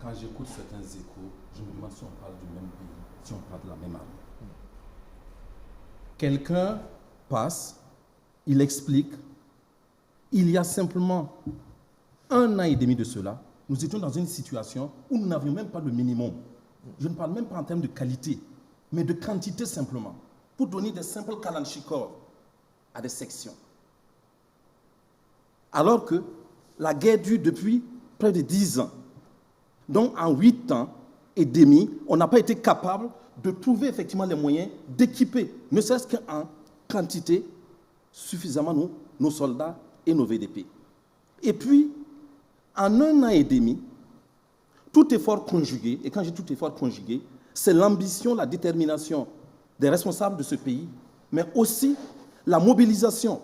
Quand j'écoute certains échos, je me demande si on parle du même pays, si on parle de la même armée. Quelqu'un passe, il explique, il y a simplement 1 an et demi de cela, nous étions dans une situation où nous n'avions même pas le minimum. Je ne parle même pas en termes de qualité, mais de quantité simplement, pour donner des simples kalanchikov à des sections. Alors que la guerre dure depuis près de 10 ans. Donc en 8 ans et demi, on n'a pas été capable de trouver effectivement les moyens d'équiper, ne serait-ce qu'en quantité, suffisamment nos soldats et nos VDP. Et puis, en 1 an et demi, tout effort conjugué, et quand j'ai tout effort conjugué, c'est l'ambition, la détermination des responsables de ce pays, mais aussi la mobilisation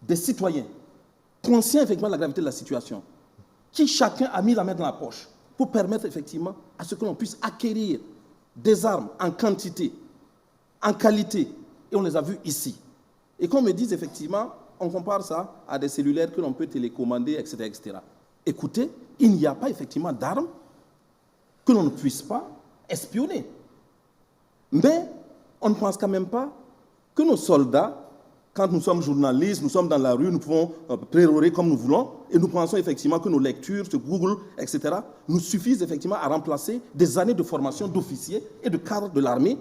des citoyens, conscients effectivement de la gravité de la situation, qui chacun a mis la main dans la poche pour permettre effectivement à ce que l'on puisse acquérir des armes en quantité, en qualité, et on les a vus ici. Et qu'on me dise effectivement, on compare ça à des cellulaires que l'on peut télécommander, etc., etc. Écoutez, il n'y a pas effectivement d'armes que l'on ne puisse pas espionner. Mais on ne pense quand même pas que nos soldats, quand nous sommes journalistes, nous sommes dans la rue, nous pouvons pérorer comme nous voulons, et nous pensons effectivement que nos lectures sur Google, etc., nous suffisent effectivement à remplacer des années de formation d'officiers et de cadres de l'armée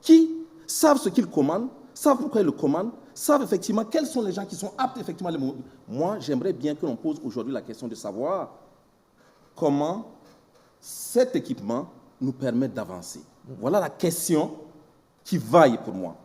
qui savent ce qu'ils commandent, savent pourquoi ils le commandent, savent effectivement quels sont les gens qui sont aptes effectivement à les mourir. Moi, j'aimerais bien que l'on pose aujourd'hui la question de savoir comment cet équipement nous permet d'avancer. Voilà la question qui vaille pour moi.